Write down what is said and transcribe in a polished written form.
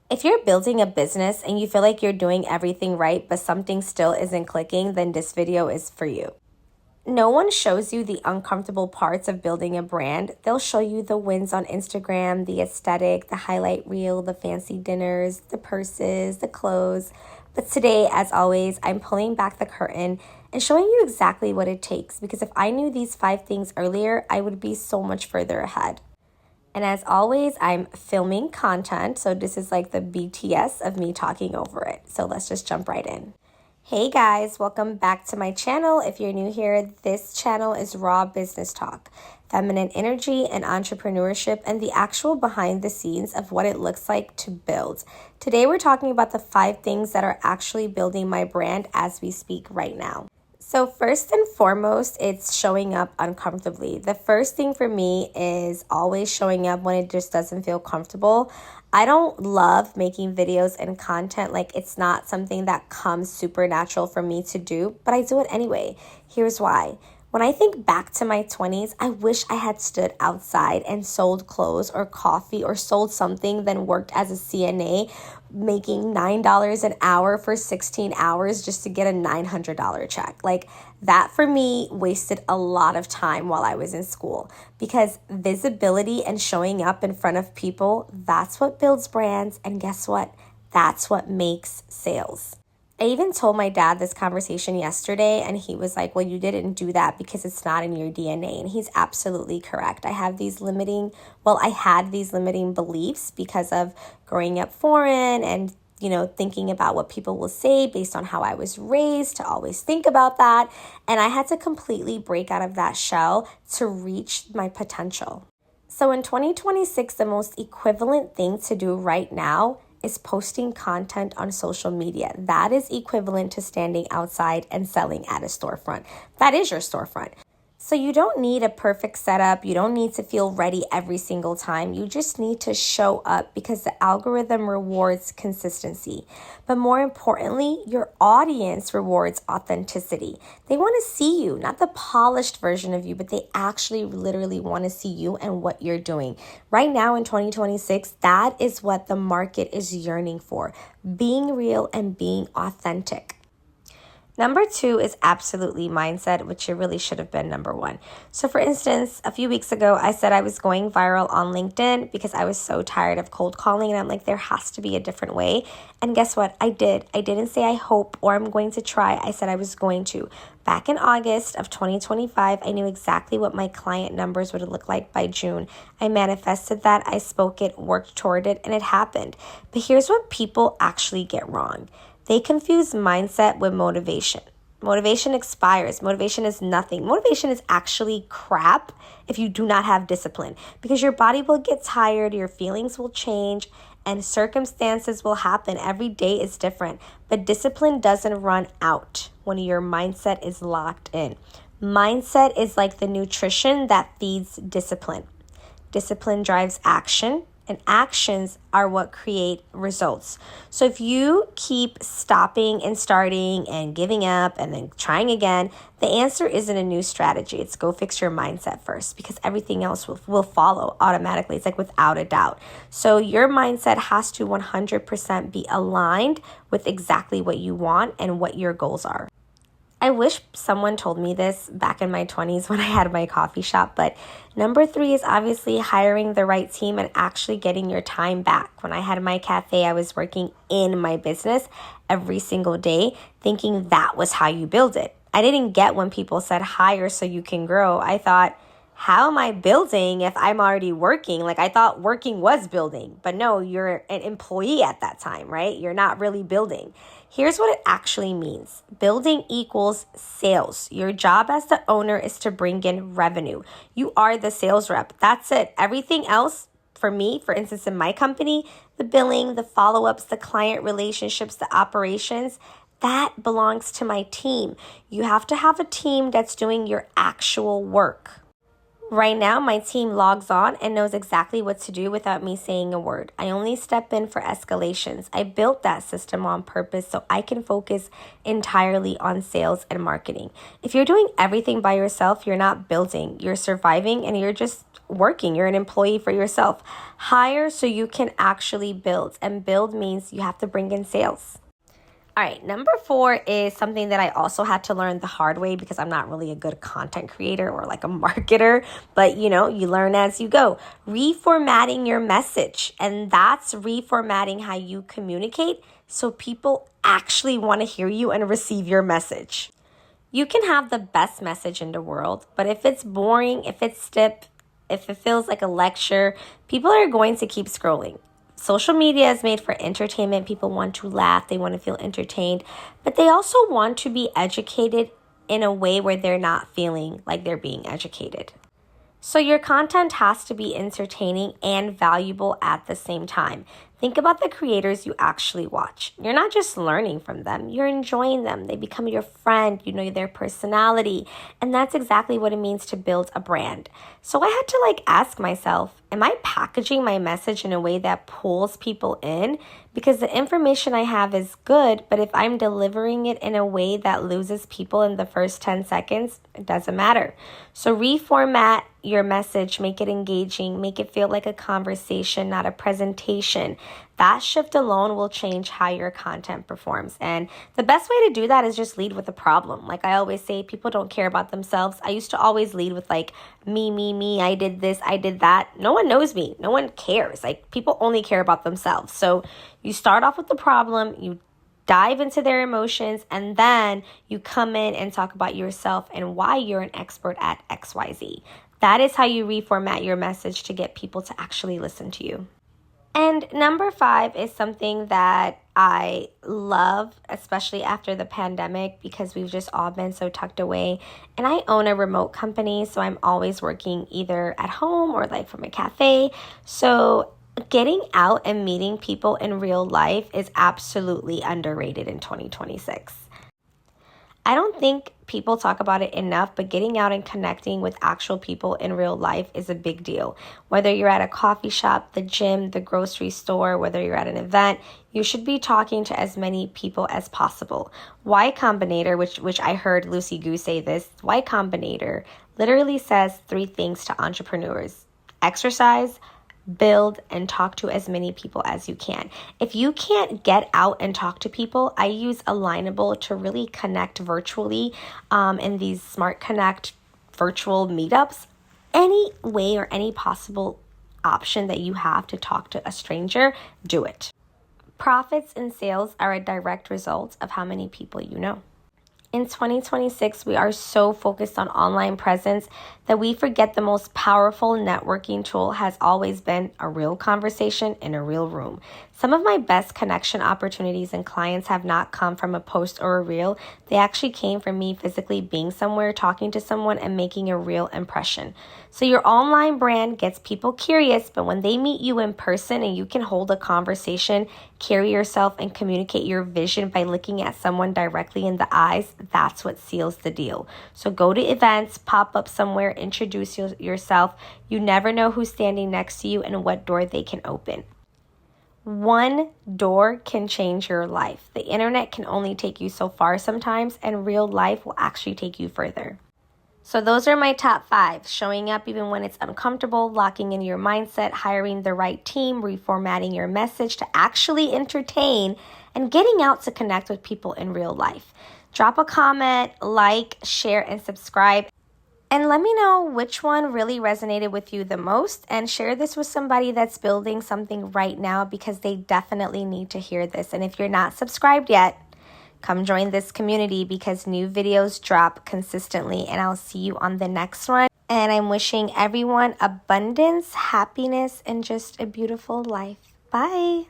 If you're building a business and you feel like you're doing everything right, but something still isn't clicking, then this video is for you. No one shows you the uncomfortable parts of building a brand. They'll show you the wins on Instagram, the aesthetic, the highlight reel, the fancy dinners, the purses, the clothes. But today, as always, I'm pulling back the curtain and showing you exactly what it takes, because if I knew these 5 things earlier, I would be so much further ahead. And as always, I'm filming content, so this is like the BTS of me talking over it. So let's just jump right in. Hey guys, welcome back to my channel. If you're new here, this channel is Raw Business Talk, feminine energy and entrepreneurship, and the actual behind the scenes of what it looks like to build. Today we're talking about the 5 things that are actually building my brand as we speak right now. So first and foremost, it's showing up uncomfortably. The first thing for me is always showing up when it just doesn't feel comfortable. I don't love making videos and content. Like, it's not something that comes supernatural for me to do, but I do it anyway. Here's why. When I think back to my 20s, I wish I had stood outside and sold clothes or coffee or sold something, then worked as a CNA, making $9 an hour for 16 hours just to get a $900 check. Like, that for me wasted a lot of time while I was in school, because visibility and showing up in front of people, that's what builds brands. And guess what? That's what makes sales. I even told my dad this conversation yesterday, and he was like, well, you didn't do that because it's not in your DNA. And he's absolutely correct. I had these limiting beliefs because of growing up foreign and, thinking about what people will say based on how I was raised, to always think about that. And I had to completely break out of that shell to reach my potential. So in 2026, the most equivalent thing to do right now is posting content on social media. That is equivalent to standing outside and selling at a storefront. That is your storefront. So you don't need a perfect setup. You don't need to feel ready every single time. You just need to show up, because the algorithm rewards consistency. But more importantly, your audience rewards authenticity. They want to see you, not the polished version of you, but they actually literally want to see you and what you're doing. Right now in 2026, that is what the market is yearning for: being real and being authentic. Number 2 is absolutely mindset, which it really should have been number 1. So for instance, a few weeks ago, I said I was going viral on LinkedIn because I was so tired of cold calling, and I'm like, there has to be a different way. And guess what? I did. I didn't say I hope or I'm going to try. I said I was going to. Back in August of 2025, I knew exactly what my client numbers would look like by June. I manifested that, I spoke it, worked toward it, and it happened. But here's what people actually get wrong. They confuse mindset with motivation. Motivation expires. Motivation is nothing. Motivation is actually crap if you do not have discipline, because your body will get tired, your feelings will change, and circumstances will happen. Every day is different, but discipline doesn't run out when your mindset is locked in. Mindset is like the nutrition that feeds discipline. Discipline drives action, and actions are what create results. So if you keep stopping and starting and giving up and then trying again, the answer isn't a new strategy. It's go fix your mindset first, because everything else will follow automatically. It's like without a doubt. So your mindset has to 100% be aligned with exactly what you want and what your goals are. I wish someone told me this back in my 20s when I had my coffee shop, but number 3 is obviously hiring the right team and actually getting your time back. When I had my cafe, I was working in my business every single day, thinking that was how you build it. I didn't get when people said hire so you can grow. I thought, how am I building if I'm already working? Like, I thought working was building, but no, you're an employee at that time, right? You're not really building. Here's what it actually means. Building equals sales. Your job as the owner is to bring in revenue. You are the sales rep. That's it. Everything else, for me, for instance, in my company, the billing, the follow-ups, the client relationships, the operations, that belongs to my team. You have to have a team that's doing your actual work. Right now, my team logs on and knows exactly what to do without me saying a word. I only step in for escalations. I built that system on purpose so I can focus entirely on sales and marketing. If you're doing everything by yourself, you're not building, you're surviving, and you're just working. You're an employee for yourself. Hire so you can actually build, and build means you have to bring in sales. All right, number 4 is something that I also had to learn the hard way because I'm not really a good content creator or like a marketer, but you learn as you go. Reformatting your message, and that's reformatting how you communicate so people actually want to hear you and receive your message. You can have the best message in the world, but if it's boring, if it's stiff, if it feels like a lecture, people are going to keep scrolling. Social media is made for entertainment. People want to laugh. They want to feel entertained. But they also want to be educated in a way where they're not feeling like they're being educated. So your content has to be entertaining and valuable at the same time. Think about the creators you actually watch. You're not just learning from them, you're enjoying them. They become your friend, you know their personality. And that's exactly what it means to build a brand. So I had to ask myself, am I packaging my message in a way that pulls people in? Because the information I have is good, but if I'm delivering it in a way that loses people in the first 10 seconds, it doesn't matter. So reformat your message, make it engaging, make it feel like a conversation, not a presentation. That shift alone will change how your content performs. And the best way to do that is just lead with a problem. Like I always say, people don't care about themselves. I used to always lead with me, I did this, I did that. No one knows me. No one cares. People only care about themselves. So you start off with the problem, you dive into their emotions, and then you come in and talk about yourself and why you're an expert at XYZ. That is how you reformat your message to get people to actually listen to you. And number 5 is something that I love, especially after the pandemic, because we've just all been so tucked away. And I own a remote company, so I'm always working either at home or from a cafe. So getting out and meeting people in real life is absolutely underrated in 2026. I don't think people talk about it enough, but getting out and connecting with actual people in real life is a big deal. Whether you're at a coffee shop, the gym, the grocery store, whether you're at an event, you should be talking to as many people as possible. Y Combinator, which I heard Lucy Gu say this, Y Combinator literally says 3 things to entrepreneurs: exercise, build, and talk to as many people as you can. If you can't get out and talk to people, I use Alignable to really connect virtually in these Smart Connect virtual meetups. Any way or any possible option that you have to talk to a stranger, do it. Profits and sales are a direct result of how many people you know. In 2026, we are so focused on online presence that we forget the most powerful networking tool has always been a real conversation in a real room. Some of my best connection opportunities and clients have not come from a post or a reel. They actually came from me physically being somewhere, talking to someone, and making a real impression. So your online brand gets people curious, but when they meet you in person and you can hold a conversation, carry yourself, and communicate your vision by looking at someone directly in the eyes, that's what seals the deal. So go to events, pop up somewhere, introduce yourself. You never know who's standing next to you and what door they can open. One door can change your life. The internet can only take you so far sometimes, and real life will actually take you further. So those are my top 5. Showing up even when it's uncomfortable, locking in your mindset, hiring the right team, reformatting your message to actually entertain, and getting out to connect with people in real life. Drop a comment, like, share, and subscribe. And let me know which one really resonated with you the most, and share this with somebody that's building something right now because they definitely need to hear this. And if you're not subscribed yet, come join this community because new videos drop consistently, and I'll see you on the next one. And I'm wishing everyone abundance, happiness, and just a beautiful life. Bye.